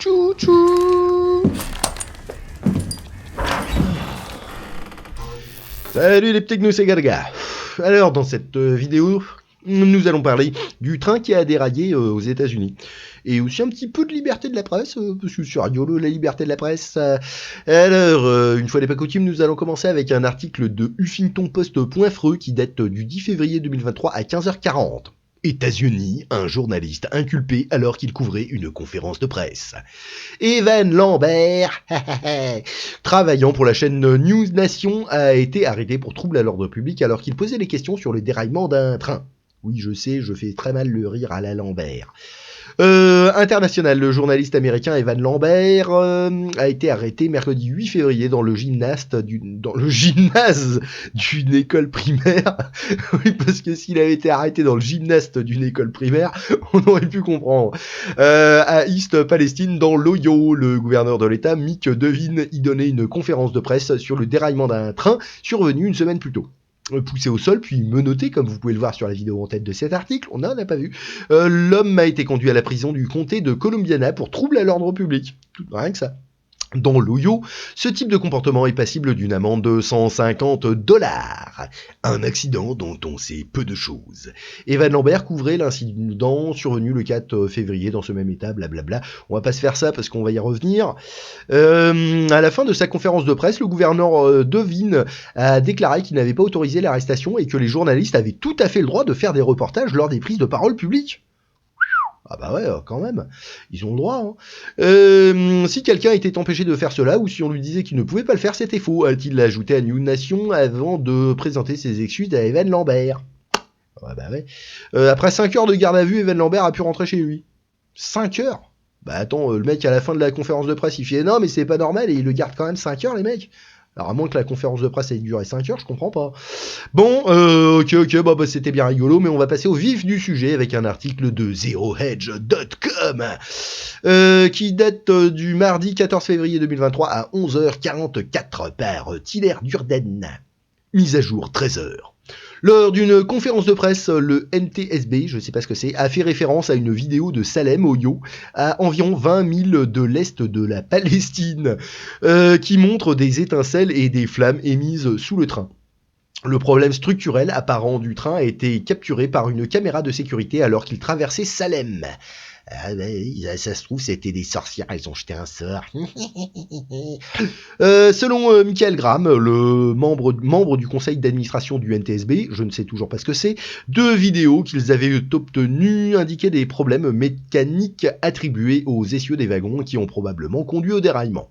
Tchou tchou. Salut les petits gnous, c'est Garga. Alors dans cette vidéo, nous allons parler du train qui a déraillé aux États-Unis. Et aussi un petit peu de liberté de la presse, parce que c'est rigolo la liberté de la presse. Alors, une fois n'est pas coutume, nous allons commencer avec un article de HuffingtonPost.freux qui date du 10 février 2023 à 15h40. États-Unis, un journaliste inculpé alors qu'il couvrait une conférence de presse. Evan Lambert, travaillant pour la chaîne News Nation, a été arrêté pour trouble à l'ordre public alors qu'il posait des questions sur le déraillement d'un train. Oui, je sais, je fais très mal le rire à la Lambert. International, le journaliste américain Evan Lambert a été arrêté mercredi 8 février dans le gymnase d'une école primaire. Oui, parce que s'il avait été arrêté dans le gymnase d'une école primaire, on aurait pu comprendre. À East Palestine, dans l'Ohio, le gouverneur de l'État, Mick Devine, y donnait une conférence de presse sur le déraillement d'un train survenu une semaine plus tôt. Poussé au sol, puis menotté, comme vous pouvez le voir sur la vidéo en tête de cet article, on n'en a pas vu. L'homme a été conduit à la prison du comté de Columbiana pour trouble à l'ordre public. Rien que ça. Dans l'Ohio, ce type de comportement est passible d'une amende de $150. Un accident dont on sait peu de choses. Evan Lambert couvrait l'incident survenu le 4 février dans ce même état, blablabla. On va pas se faire ça parce qu'on va y revenir. À la fin de sa conférence de presse, le gouverneur Devine a déclaré qu'il n'avait pas autorisé l'arrestation et que les journalistes avaient tout à fait le droit de faire des reportages lors des prises de parole publiques. Ah bah ouais, quand même, ils ont le droit. Si quelqu'un était empêché de faire cela, ou si on lui disait qu'il ne pouvait pas le faire, c'était faux, a-t-il ajouté à News Nation avant de présenter ses excuses à Evan Lambert. Ah bah ouais. Après 5 heures de garde à vue, Evan Lambert a pu rentrer chez lui. 5 heures. Bah attends, le mec à la fin de la conférence de presse, il fait non mais c'est pas normal et il le garde quand même 5 heures les mecs. Alors à moins que la conférence de presse ait duré 5 heures, je comprends pas. Bon, ok, bah c'était bien rigolo, mais on va passer au vif du sujet avec un article de zerohedge.com qui date du mardi 14 février 2023 à 11h44 par Tiller Durden. Mise à jour 13h. Lors d'une conférence de presse, le NTSB, je sais pas ce que c'est, a fait référence à une vidéo de Salem, Ohio, à environ 20 000 de l'est de la Palestine, qui montre des étincelles et des flammes émises sous le train. Le problème structurel apparent du train a été capturé par une caméra de sécurité alors qu'il traversait Salem. Ah ben, ça se trouve, c'était des sorcières, elles ont jeté un sort. Selon Michael Graham, le membre du conseil d'administration du NTSB, je ne sais toujours pas ce que c'est, 2 vidéos qu'ils avaient obtenues indiquaient des problèmes mécaniques attribués aux essieux des wagons qui ont probablement conduit au déraillement.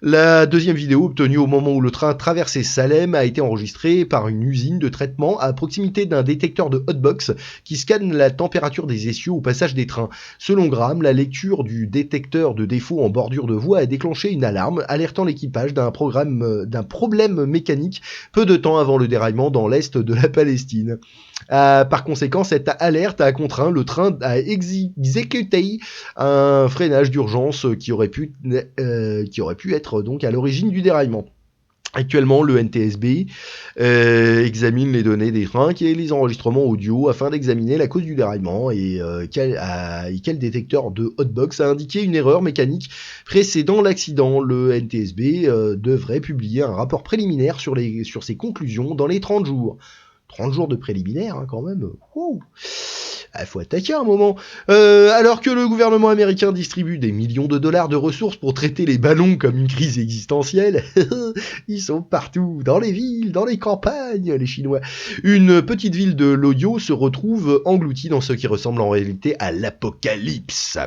La deuxième vidéo, obtenue au moment où le train traversait Salem, a été enregistrée par une usine de traitement à proximité d'un détecteur de hotbox qui scanne la température des essieux au passage des trains. Selon Graham, la lecture du détecteur de défaut en bordure de voie a déclenché une alarme alertant l'équipage d'un problème mécanique peu de temps avant le déraillement dans l'est de la Palestine. Par conséquent, cette alerte a contraint le train à exécuter un freinage d'urgence qui aurait pu être donc à l'origine du déraillement. Actuellement, le NTSB examine les données des trains et les enregistrements audio afin d'examiner la cause du déraillement et quel détecteur de hotbox a indiqué une erreur mécanique précédant l'accident. Le NTSB devrait publier un rapport préliminaire sur ses conclusions dans les 30 jours. 30 jours de préliminaire, hein, quand même. Il faut attaquer un moment. Alors que le gouvernement américain distribue des millions de dollars de ressources pour traiter les ballons comme une crise existentielle, ils sont partout, dans les villes, dans les campagnes, les Chinois. Une petite ville de l'Ohio se retrouve engloutie dans ce qui ressemble en réalité à l'apocalypse.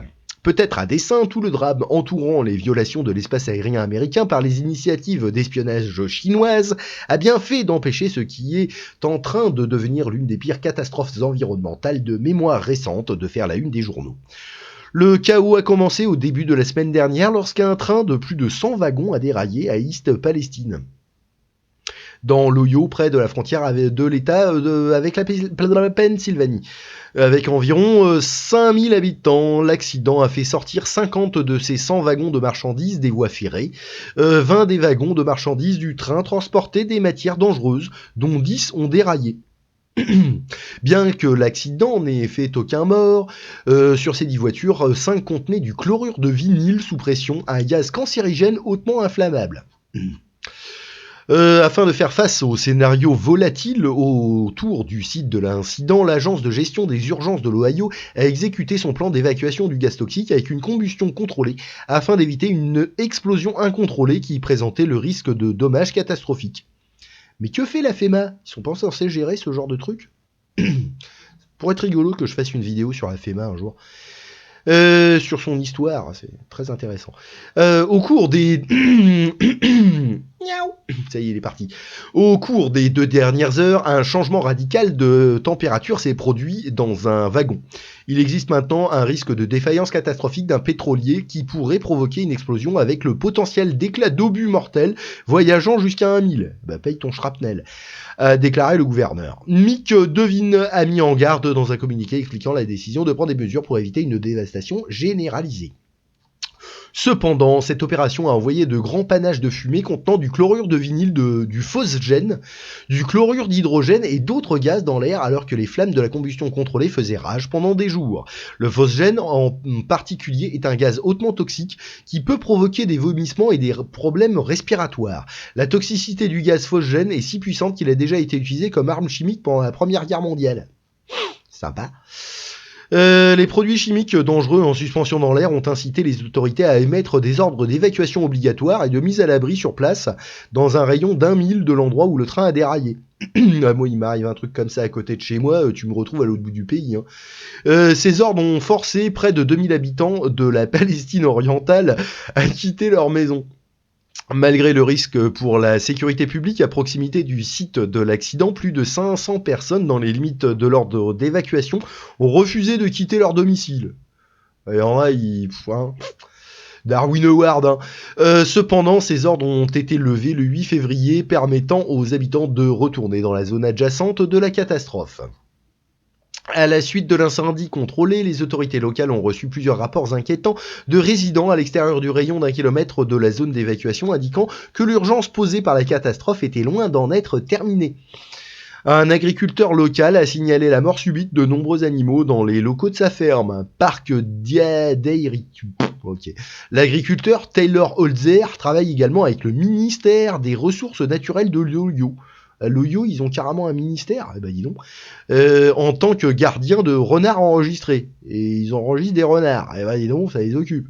Peut-être à dessein, tout le drame entourant les violations de l'espace aérien américain par les initiatives d'espionnage chinoises a bien fait d'empêcher ce qui est en train de devenir l'une des pires catastrophes environnementales de mémoire récente de faire la une des journaux. Le chaos a commencé au début de la semaine dernière lorsqu'un train de plus de 100 wagons a déraillé à East Palestine, dans l'Ohio, près de la frontière de l'État avec la Pennsylvanie. Avec environ 5000 habitants, l'accident a fait sortir 50 de ces 100 wagons de marchandises des voies ferrées. 20 des wagons de marchandises du train transportaient des matières dangereuses, dont 10 ont déraillé. Bien que l'accident n'ait fait aucun mort, sur ces 10 voitures, 5 contenaient du chlorure de vinyle sous pression, un gaz cancérigène hautement inflammable. Afin de faire face au scénario volatile autour du site de l'incident, l'agence de gestion des urgences de l'Ohio a exécuté son plan d'évacuation du gaz toxique avec une combustion contrôlée afin d'éviter une explosion incontrôlée qui présentait le risque de dommages catastrophiques. Mais que fait la FEMA? Ils sont pas censés gérer ce genre de truc? Pour être rigolo que je fasse une vidéo sur la FEMA un jour. Sur son histoire, c'est très intéressant. Au cours des... Ça y est, il est parti. Au cours des 2 dernières heures, un changement radical de température s'est produit dans un wagon. Il existe maintenant un risque de défaillance catastrophique d'un pétrolier qui pourrait provoquer une explosion avec le potentiel d'éclat d'obus mortels voyageant jusqu'à 1 000. Bah paye ton shrapnel, a déclaré le gouverneur. Mick Devine a mis en garde dans un communiqué expliquant la décision de prendre des mesures pour éviter une dévastation généralisée. Cependant, cette opération a envoyé de grands panaches de fumée contenant du chlorure de vinyle, du phosgène, du chlorure d'hydrogène et d'autres gaz dans l'air alors que les flammes de la combustion contrôlée faisaient rage pendant des jours. Le phosgène en particulier est un gaz hautement toxique qui peut provoquer des vomissements et des problèmes respiratoires. La toxicité du gaz phosgène est si puissante qu'il a déjà été utilisé comme arme chimique pendant la Première Guerre mondiale. Sympa. Les produits chimiques dangereux en suspension dans l'air ont incité les autorités à émettre des ordres d'évacuation obligatoires et de mise à l'abri sur place dans un rayon d'1 mille de l'endroit où le train a déraillé. Moi, il m'arrive un truc comme ça à côté de chez moi, tu me retrouves à l'autre bout du pays. Ces ordres ont forcé près de 2000 habitants de la Palestine orientale à quitter leur maison. Malgré le risque pour la sécurité publique à proximité du site de l'accident, plus de 500 personnes dans les limites de l'ordre d'évacuation ont refusé de quitter leur domicile. Et en là, Darwin Award. Cependant, ces ordres ont été levés le 8 février, permettant aux habitants de retourner dans la zone adjacente de la catastrophe. À la suite de l'incendie contrôlé, les autorités locales ont reçu plusieurs rapports inquiétants de résidents à l'extérieur du rayon d'1 kilomètre de la zone d'évacuation indiquant que l'urgence posée par la catastrophe était loin d'en être terminée. Un agriculteur local a signalé la mort subite de nombreux animaux dans les locaux de sa ferme, un parc dairy. Okay. L'agriculteur Taylor Holzer travaille également avec le ministère des Ressources naturelles de l'Ohio. À l'Ohio, ils ont carrément un ministère, eh ben dis donc, en tant que gardien de renards enregistrés. Et ils enregistrent des renards, eh ben dis donc, ça les occupe.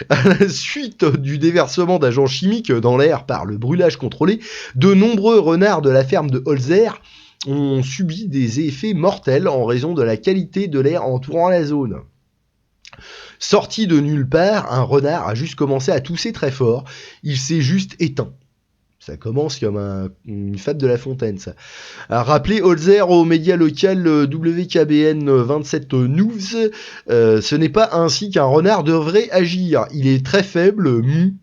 À la suite du déversement d'agents chimiques dans l'air par le brûlage contrôlé, de nombreux renards de la ferme de Holzer ont subi des effets mortels en raison de la qualité de l'air entourant la zone. Sorti de nulle part, un renard a juste commencé à tousser très fort, il s'est juste éteint. Ça commence comme une fable de La Fontaine, ça. A rappelé Holzer au média local WKBN 27 News, ce n'est pas ainsi qu'un renard devrait agir. Il est très faible, mou.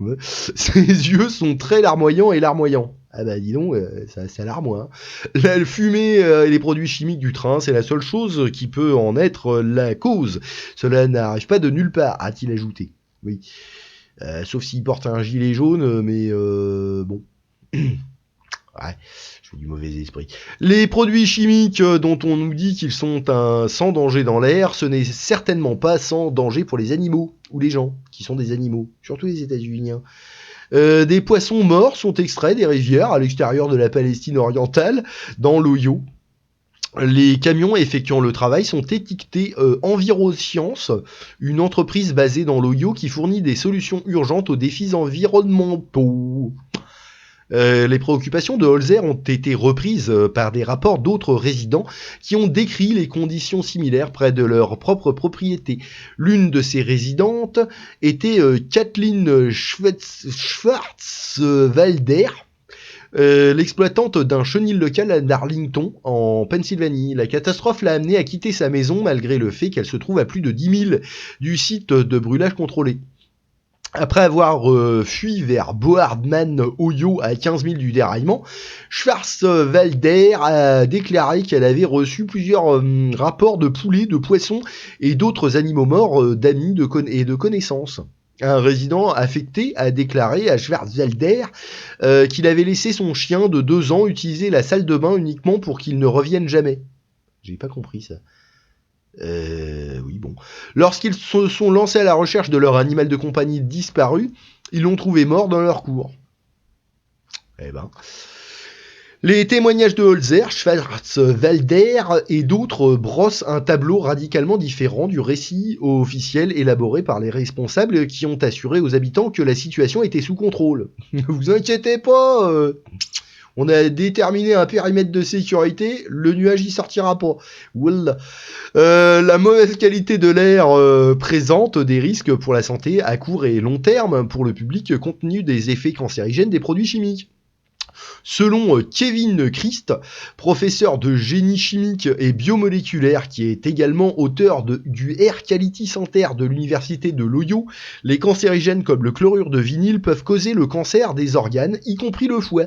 Ouais. Ses yeux sont très larmoyants et larmoyants. Ah bah dis donc, ça larmoie. Hein. La fumée et les produits chimiques du train, c'est la seule chose qui peut en être la cause. Cela n'arrive pas de nulle part, a-t-il ajouté. Oui. Sauf s'il porte un gilet jaune, mais bon. Ouais, je fais du mauvais esprit. Les produits chimiques dont on nous dit qu'ils sont sans danger dans l'air, ce n'est certainement pas sans danger pour les animaux, ou les gens, qui sont des animaux, surtout les États-Unis. Hein. Des poissons morts sont extraits des rivières à l'extérieur de la Palestine orientale, dans l'Ohio. Les camions effectuant le travail sont étiquetés EnviroScience, une entreprise basée dans l'Ohio qui fournit des solutions urgentes aux défis environnementaux. Les préoccupations de Holzer ont été reprises par des rapports d'autres résidents qui ont décrit les conditions similaires près de leur propre propriété. L'une de ces résidentes était Kathleen Schwarzwalder, l'exploitante d'un chenil local à Darlington, en Pennsylvanie. La catastrophe l'a amenée à quitter sa maison malgré le fait qu'elle se trouve à plus de 10 000 du site de brûlage contrôlé. Après avoir fui vers Boardman, Ohio, à 15 000 du déraillement, Schwarzwalder a déclaré qu'elle avait reçu plusieurs rapports de poulets, de poissons et d'autres animaux morts d'amis et de connaissances. Un résident affecté a déclaré à Schwarzwälder qu'il avait laissé son chien de 2 ans utiliser la salle de bain uniquement pour qu'il ne revienne jamais. J'ai pas compris ça. Oui, bon. Lorsqu'ils se sont lancés à la recherche de leur animal de compagnie disparu, ils l'ont trouvé mort dans leur cour. Eh ben. Les témoignages de Holzer, Schwarzwälder et d'autres brossent un tableau radicalement différent du récit officiel élaboré par les responsables qui ont assuré aux habitants que la situation était sous contrôle. Ne vous inquiétez pas, on a déterminé un périmètre de sécurité, le nuage y sortira pas. Voilà. La mauvaise qualité de l'air présente des risques pour la santé à court et long terme pour le public compte tenu des effets cancérigènes des produits chimiques. Selon Kevin Christ, professeur de génie chimique et biomoléculaire qui est également auteur du Air Quality Center de l'université de l'Ohio, les cancérigènes comme le chlorure de vinyle peuvent causer le cancer des organes, y compris le foie.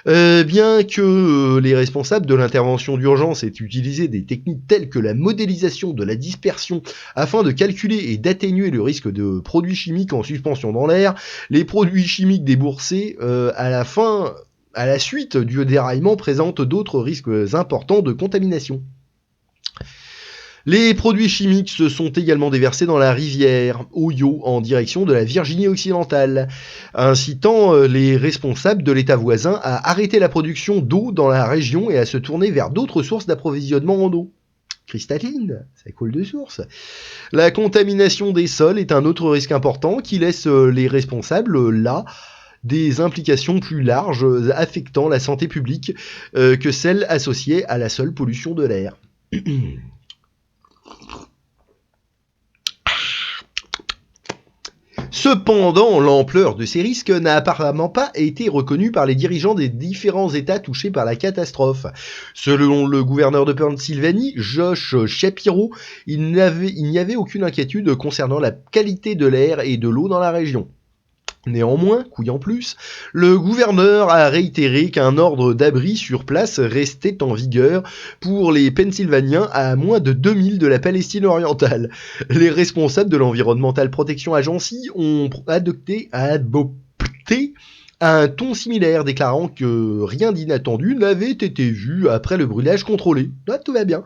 Bien que les responsables de l'intervention d'urgence aient utilisé des techniques telles que la modélisation de la dispersion afin de calculer et d'atténuer le risque de produits chimiques en suspension dans l'air, les produits chimiques déboursés à la suite du déraillement présentent d'autres risques importants de contamination. Les produits chimiques se sont également déversés dans la rivière Ohio en direction de la Virginie occidentale, incitant les responsables de l'État voisin à arrêter la production d'eau dans la région et à se tourner vers d'autres sources d'approvisionnement en eau. Cristalline, ça coule de source. La contamination des sols est un autre risque important qui laisse les responsables là des implications plus larges affectant la santé publique que celles associées à la seule pollution de l'air. Cependant, l'ampleur de ces risques n'a apparemment pas été reconnue par les dirigeants des différents États touchés par la catastrophe. Selon le gouverneur de Pennsylvanie, Josh Shapiro, il n'y avait aucune inquiétude concernant la qualité de l'air et de l'eau dans la région. Néanmoins, couille en plus, le gouverneur a réitéré qu'un ordre d'abri sur place restait en vigueur pour les Pennsylvaniens à moins de 2000 de la Palestine orientale. Les responsables de l'Environmental Protection Agency ont adopté un ton similaire, déclarant que rien d'inattendu n'avait été vu après le brûlage contrôlé. Là, tout va bien.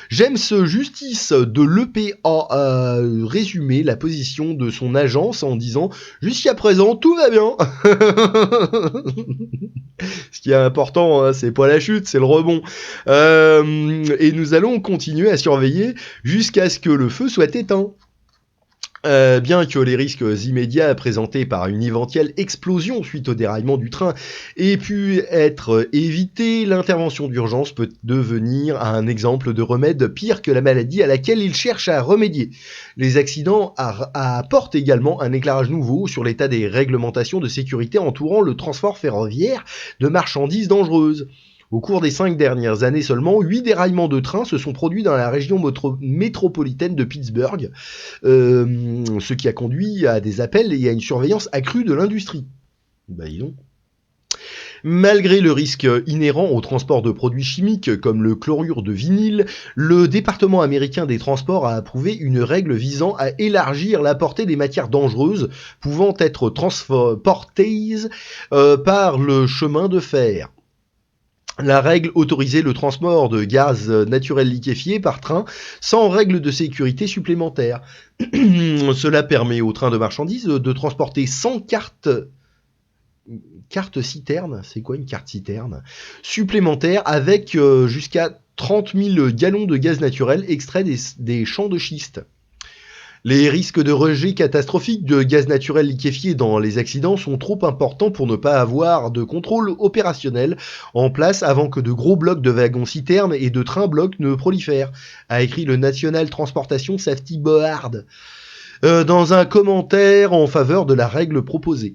James Justice de l'EPA a résumé la position de son agence en disant « Jusqu'à présent, tout va bien ». Ce qui est important, hein, c'est pas la chute, c'est le rebond. Et nous allons continuer à surveiller jusqu'à ce que le feu soit éteint. Bien que les risques immédiats présentés par une éventuelle explosion suite au déraillement du train aient pu être évités, l'intervention d'urgence peut devenir un exemple de remède pire que la maladie à laquelle il cherche à remédier. Les accidents apportent également un éclairage nouveau sur l'état des réglementations de sécurité entourant le transport ferroviaire de marchandises dangereuses. Au cours des 5 dernières années seulement, 8 déraillements de trains se sont produits dans la région métropolitaine de Pittsburgh, ce qui a conduit à des appels et à une surveillance accrue de l'industrie. Bah dis donc. Malgré le risque inhérent au transport de produits chimiques comme le chlorure de vinyle, le département américain des transports a approuvé une règle visant à élargir la portée des matières dangereuses pouvant être transportées par le chemin de fer. La règle autorisait le transport de gaz naturel liquéfié par train sans règle de sécurité supplémentaire. Cela permet aux trains de marchandises de transporter 100 cartes citerne, c'est quoi une carte citerne, supplémentaire avec jusqu'à 30 000 gallons de gaz naturel extraits des champs de schiste. Les risques de rejet catastrophique de gaz naturel liquéfié dans les accidents sont trop importants pour ne pas avoir de contrôle opérationnel en place avant que de gros blocs de wagons-citernes et de trains-blocs ne prolifèrent, a écrit le National Transportation Safety Board dans un commentaire en faveur de la règle proposée.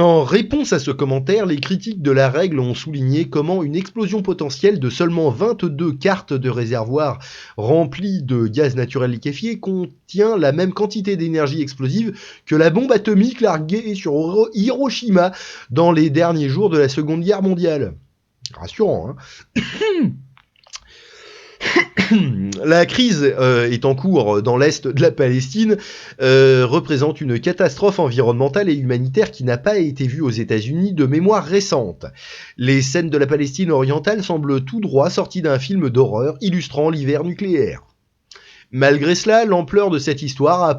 En réponse à ce commentaire, les critiques de la règle ont souligné comment une explosion potentielle de seulement 22 cartes de réservoirs remplis de gaz naturel liquéfié contient la même quantité d'énergie explosive que la bombe atomique larguée sur Hiroshima dans les derniers jours de la Seconde Guerre mondiale. Rassurant, hein. La crise est en cours dans l'est de la Palestine, représente une catastrophe environnementale et humanitaire qui n'a pas été vue aux États-Unis de mémoire récente. Les scènes de la Palestine orientale semblent tout droit sorties d'un film d'horreur illustrant l'hiver nucléaire. Malgré cela, l'ampleur de cette histoire a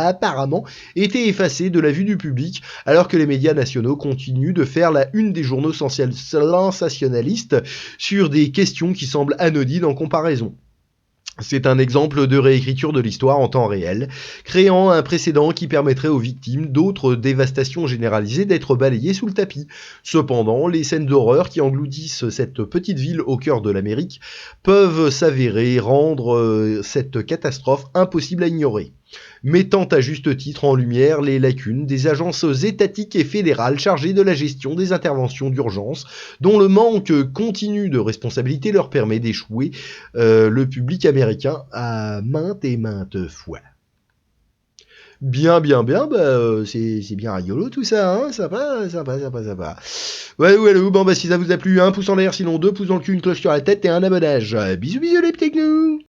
apparemment été effacée de la vue du public, alors que les médias nationaux continuent de faire la une des journaux sensationnalistes sur des questions qui semblent anodines en comparaison. C'est un exemple de réécriture de l'histoire en temps réel, créant un précédent qui permettrait aux victimes d'autres dévastations généralisées d'être balayées sous le tapis. Cependant, les scènes d'horreur qui engloutissent cette petite ville au cœur de l'Amérique peuvent s'avérer rendre cette catastrophe impossible à ignorer, mettant à juste titre en lumière les lacunes des agences étatiques et fédérales chargées de la gestion des interventions d'urgence, dont le manque continu de responsabilité leur permet d'échouer le public américain à maintes et maintes fois. Bien, c'est bien rigolo tout ça, hein, sympa. Bon, si ça vous a plu, un pouce en l'air, sinon 2 pouces dans le cul, une cloche sur la tête et un abonnage. Bisous les petits gnous.